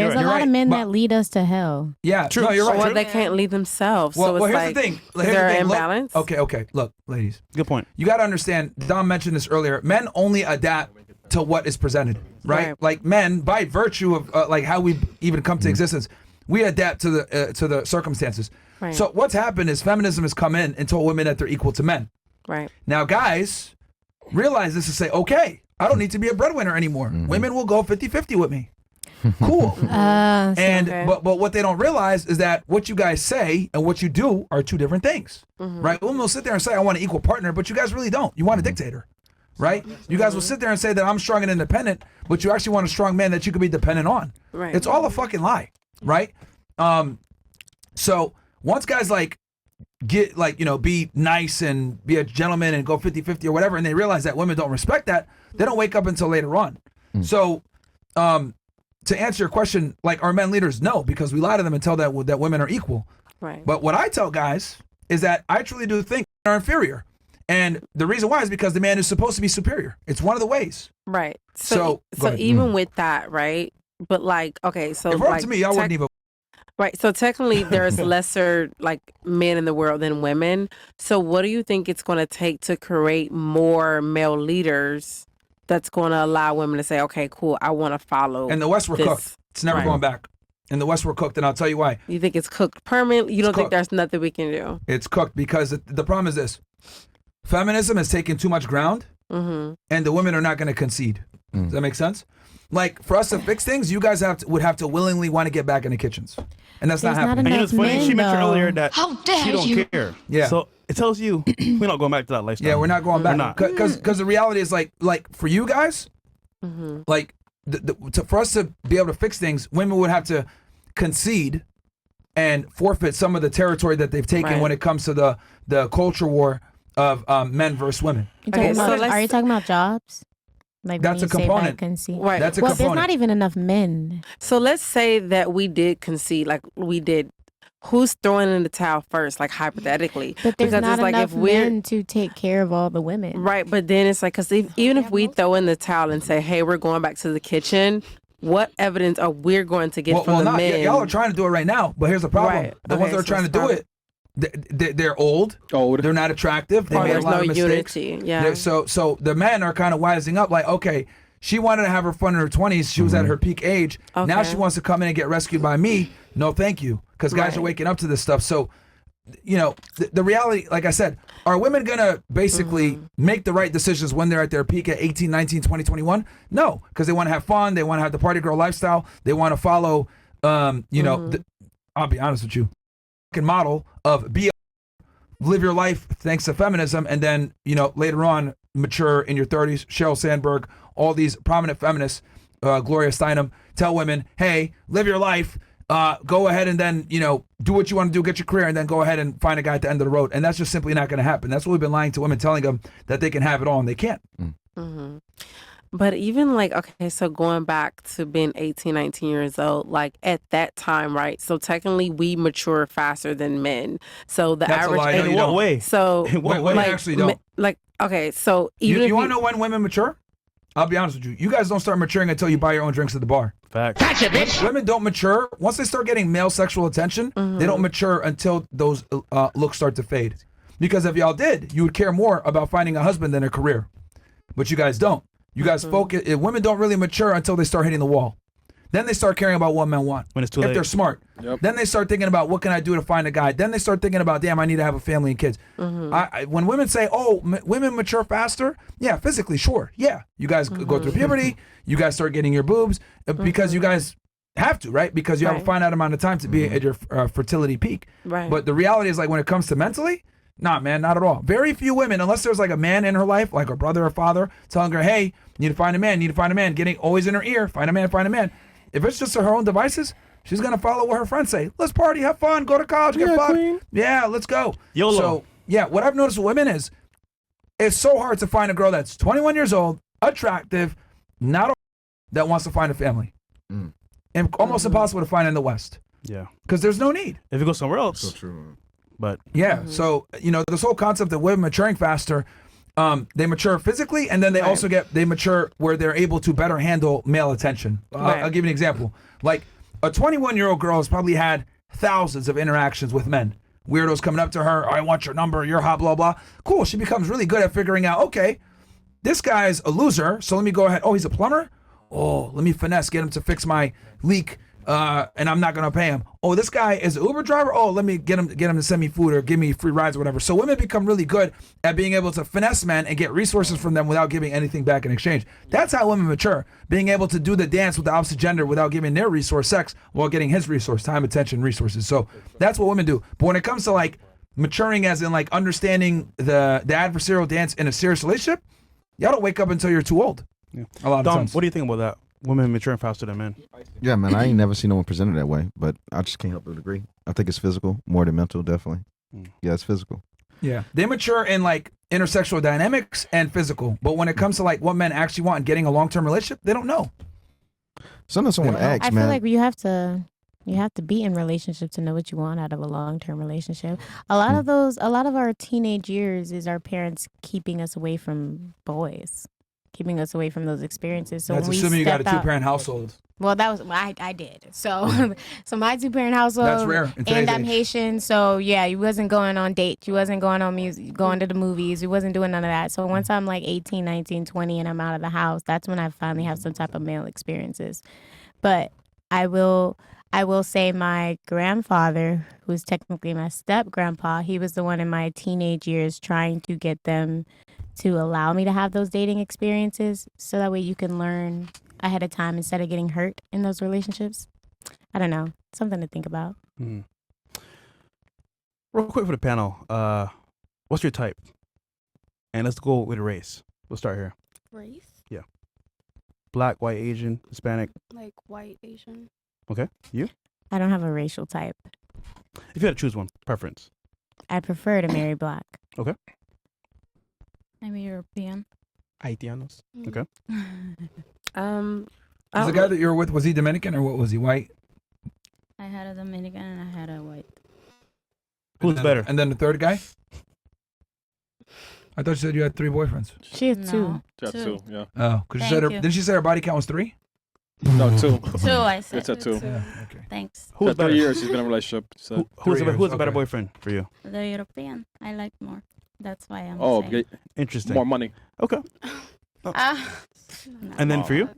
There's a lot of men that lead us to hell. Yeah, true. No, you're right. Well, they can't lead themselves. Well, so it's here's the thing. Is there an imbalance? Okay. Look, ladies. Good point. You got to understand, Dom mentioned this earlier, men only adapt to what is presented, right? Like men, by virtue of like how we even come to existence, we adapt to the circumstances. Right. So what's happened is feminism has come in and told women that they're equal to men. Right. Now guys realize this and say, okay, I don't need to be a breadwinner anymore. Women will go 50-50 with me. Cool. But what they don't realize is that what you guys say and what you do are two different things, right? Women will sit there and say, I want an equal partner, but you guys really don't. You want a dictator, right? You guys will sit there and say that I'm strong and independent, but you actually want a strong man that you can be dependent on. Right. It's all a fucking lie, right? So once guys like get like, be nice and be a gentleman and go 50-50 or whatever, and they realize that women don't respect that, they don't wake up until later on. So to answer your question, like, are men leaders? No, because we lie to them and tell that women are equal. Right. But what I tell guys is that I truly do think men are inferior. And the reason why is because the man is supposed to be superior. It's one of the ways. Right. So even with that, right? But like, okay, so if it were up to me, I wouldn't even. Right. So technically there's lesser like men in the world than women. So what do you think it's going to take to create more male leaders that's going to allow women to say, okay, cool, I want to follow. In the West, we're cooked. It's never going back. In the West, we're cooked, and I'll tell you why. You think it's cooked permanently? You don't think there's nothing we can do? It's cooked because the problem is this. Feminism has taken too much ground, and the women are not going to concede. Does that make sense? Like, for us to fix things, you guys would have to willingly want to get back in the kitchens. And that's not happening. And it's funny, she mentioned earlier that she don't you. care. Yeah. So it tells you we're not going back to that lifestyle. Yeah, we're not going back. We're not. Because the reality is like for you guys, like for us to be able to fix things, women would have to concede and forfeit some of the territory that they've taken when it comes to the culture war of men versus women. Okay, are you talking about jobs? Like that's a component. Right. That's a well, component. there's not even enough men. So let's say that we did concede, like we did. Who's throwing in the towel first, like hypothetically? But there's because not it's like enough if we're men to take care of all the women. right, but then it's like because even if we throw in the towel and say, "Hey, we're going back to the kitchen," what evidence are we going to get from the men? Y'all are trying to do it right now, but here's the problem: Right. the ones that are trying to do it, they're old. They're not attractive. They made a lot of mistakes. Unity. Yeah. So the men are kind of wising up, like, okay, she wanted to have her fun in her 20s. She was at her peak age. Now she wants to come in and get rescued by me. No, thank you. Because guys are waking up to this stuff. So, the reality, like I said, are women going to basically make the right decisions when they're at their peak at 18, 19, 20, 21? No, because they want to have fun. They want to have the party girl lifestyle. They want to follow, I'll be honest with you, model of live your life thanks to feminism, and then, later on, mature in your 30s. Sheryl Sandberg, all these prominent feminists, Gloria Steinem, tell women, hey, live your life. Go ahead and then, do what you want to do, get your career, and then go ahead and find a guy at the end of the road. And that's just simply not going to happen. That's what we've been lying to women, telling them that they can have it all, and they can't. But even like, okay, so going back to being 18, 19 years old, like at that time, right? So technically we mature faster than men. So the That's average a lie. No, In you what don't. way? So Women actually don't. Okay, so even You want to know when women mature? I'll be honest with you. You guys don't start maturing until you buy your own drinks at the bar. Facts. Gotcha, bitch. Women don't mature. Once they start getting male sexual attention, they don't mature until those looks start to fade. Because if y'all did, you would care more about finding a husband than a career. But you guys don't. You guys focus. Women don't really mature until they start hitting the wall. Then they start caring about what men want. When it's too if late. they're smart. Yep. Then they start thinking about what can I do to find a guy. Then they start thinking about, damn, I need to have a family and kids. When women say, oh, women mature faster, yeah, physically, sure. Yeah, you guys go through puberty. You guys start getting your boobs because you guys have to, right? Because you have a finite amount of time to be at your fertility peak. Right. But the reality is, like, when it comes to mentally, nah, man, not at all. Very few women, unless there's like a man in her life, like a brother or father, telling her, hey, need to find a man, getting always in her ear, find a man. If it's just her own devices, she's going to follow what her friends say. Let's party, have fun, go to college, get fucked. Queen. Yeah, let's go. YOLO. So, yeah, what I've noticed with women is it's so hard to find a girl that's 21 years old, attractive, not that wants to find a family. And almost impossible to find in the West. Yeah. Because there's no need. If you go somewhere else. So true. But Yeah, so, this whole concept of women maturing faster, they mature physically, and then they also they mature where they're able to better handle male attention. I'll give you an example. Like, A 21-year-old girl has probably had thousands of interactions with men. Weirdos coming up to her, I want your number, you're hot, blah, blah. Cool, she becomes really good at figuring out, okay, this guy's a loser, so let me go ahead. Oh, he's a plumber? Oh, let me finesse, get him to fix my leak, and I'm not going to pay him. Oh, this guy is an Uber driver? Oh, let me get him to send me food or give me free rides or whatever. So women become really good at being able to finesse men and get resources from them without giving anything back in exchange. That's how women mature, being able to do the dance with the opposite gender without giving their resource sex while getting his resource, time, attention, resources. So that's what women do. But when it comes to like maturing as in like understanding the adversarial dance in a serious relationship, y'all don't wake up until you're too old. Yeah. A lot of Dom, times. what do you think about that? Women maturing faster than men. Yeah, man, I ain't never seen no one presented that way, but I just can't help but agree. I think it's physical more than mental, definitely. Yeah, it's physical. Yeah. They mature in like intersexual dynamics and physical. But when it comes to like what men actually want in getting a long-term relationship, they don't know. Sometimes someone asks, I man. feel like you have to be in relationship to know what you want out of a long-term relationship. A lot of our teenage years is our parents keeping us away from boys, keeping us away from those experiences. So That's when we assuming you got a stepped out- two-parent household. Well, that was I did. So so my two-parent household. That's rare in today's And I'm age. Haitian, so yeah, you wasn't going on dates, you wasn't going on music, going to the movies, you wasn't doing none of that. So once I'm like 18, 19, 20 and I'm out of the house, that's when I finally have some type of male experiences. But I will say my grandfather, who's technically my step-grandpa, he was the one in my teenage years trying to get them to allow me to have those dating experiences so that way you can learn ahead of time instead of getting hurt in those relationships. I don't know. Something to think about. Real quick for the panel, what's your type? And let's go with a race. We'll start here. Race? Yeah. Black, white, Asian, Hispanic. Like white, Asian. Okay. You? I don't have a racial type. If you had to choose one, preference. I prefer to marry black. Okay. I'm European. Haitianos. Okay. Was the guy that you were with, was he Dominican or what was he, white? I had a Dominican and I had a white. Who's better? And then the third guy? I thought you said you had 3 boyfriends. She had two. No. Yeah, Two. 2, yeah. Oh, because she Thank said her, you. didn't she say her body count was 3? No, 2. Two, I said. It's a 2. Yeah, okay. Thanks. Who's For 3 better? years she's been in a relationship. So. Who's 3 a years, better okay. boyfriend for you? The European. I like more. That's why I'm Oh, saying. okay. Interesting. More money. Okay. Ah. And then for you?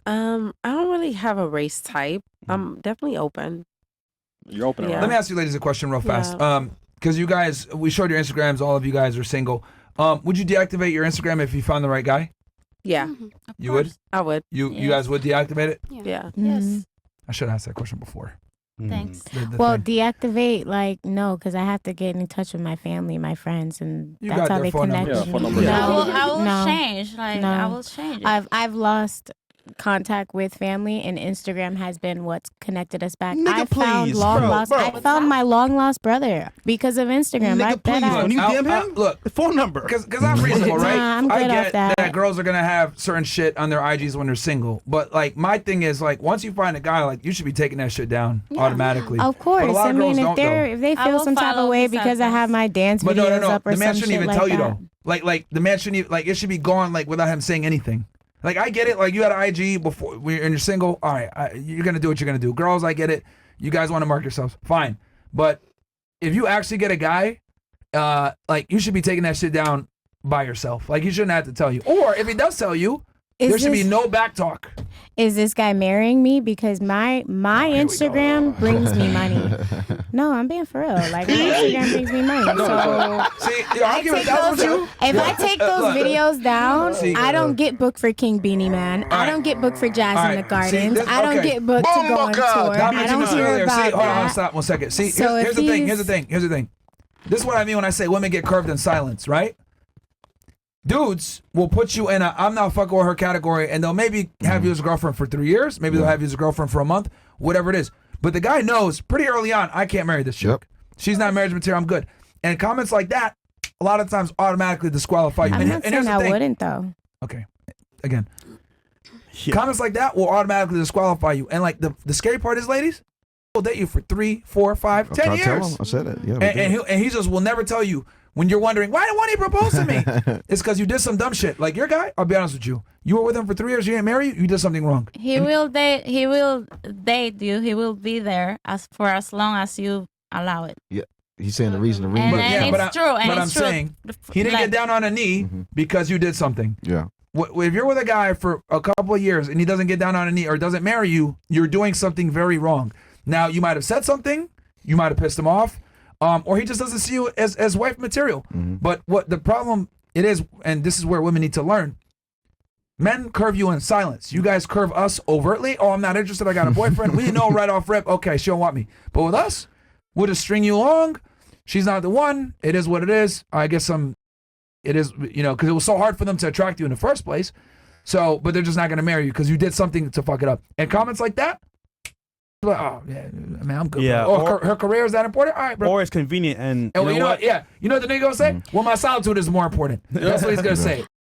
I don't really have a race type. I'm definitely open. You're open Yeah. around. Let me ask you ladies a question real fast. Yeah. Because you guys, we showed your Instagrams, all of you guys are single. Would you deactivate your Instagram if you found the right guy? Yeah, Mhm, of You would? course. I would. You Yes. guys would deactivate it? Yeah. Yes. I should have asked that question before. Thanks. The Well, thing. deactivate, like, no, because I have to get in touch with my family, my friends, and You that's got how their they phone connect number. with Yeah, phone me. number. Yeah. I will No. change. Like, No. I will change it. I've lost contact with family, and Instagram has been what's connected us back. Nigga, I found please, long bro, lost. bro. I found my long lost brother because of Instagram. I Nigga, bet please, I. when you I'll- DM him, look, the phone number. because I'm reasonable, right? Nah, I'm I good off get that. girls are gonna have certain shit on their IGs when they're single, but like my thing is like once you find a guy, like you should be taking that shit down automatically. Of course, But a lot I of mean, girls don't, if they I feel will some type of follow way his because I have advice. my dance But videos no, up or the man some shouldn't shit even like tell you that. though. Like the man shouldn't even, like it should be gone like without him saying anything. Like I get it, like you had an IG before and you're single. All right, you're gonna do what you're gonna do. Girls, I get it. You guys want to mark yourselves, fine. But if you actually get a guy, like you should be taking that shit down by yourself. Like he shouldn't have to tell you. Or if he does tell you, there should be no back talk. Is this guy marrying me? Because my Instagram brings me money. No, I'm being for real. Like my Instagram brings me money. So See, I'll give it. That's what you. if I take those videos down, See, I don't get booked for King Beanie Man. I don't get booked for Jazz in the See, Gardens. this- I don't okay. get booked to go on tour. That I mentioned don't this hear earlier. about See, hold on, that. stop 1 second. See, So here's if the thing. he's- Here's the thing. Here's the thing. This is what I mean when I say women get curved in silence, right? Dudes will put you in a I'm not fucking with her category, and they'll maybe have you as a girlfriend for 3 years. Maybe they'll have you as a girlfriend for a month, whatever it is. But the guy knows pretty early on, I can't marry this chick. Yep. She's not marriage material. I'm good. And comments like that, a lot of times automatically disqualify you. I'm and not here's saying the I thing. wouldn't though. Okay. Again, Yeah. comments like that will automatically disqualify you. And like the scary part is, ladies, will date you for 3, 4, 5, I'm 10 trying to tell years. him. I said it. Yeah. And he just will never tell you when you're wondering why won't he propose to me, it's because you did some dumb shit. Like your guy, I'll be honest with you. You were with him for 3 years. You didn't marry you. You did something wrong. He will date. He will date you. He will be there for as long as you allow it. Yeah, he's saying the reason to ring. And, But- and yeah, but it's true. And But I'm it's true. saying he didn't get down on a knee because you did something. Yeah. If you're with a guy for a couple of years and he doesn't get down on a knee or doesn't marry you, you're doing something very wrong. Now, you might have said something, you might have pissed him off, or he just doesn't see you as wife material. But what the problem it is, and this is where women need to learn, men curve you in silence. You guys curve us overtly. Oh, I'm not interested. I got a boyfriend. We know right off rip, okay, she don't want me. But with us, we'll just string you along. She's not the one. It is what it is. I guess it is, because it was so hard for them to attract you in the first place. So, but they're just not going to marry you because you did something to fuck it up. And comments like that, like, oh, yeah, man, I'm good. Yeah, Bro. or- Her career is that important? All right, bro. Or it's convenient and And you know what? Yeah. You know what the nigga gonna say? Well, my solitude is more important. That's what he's gonna say.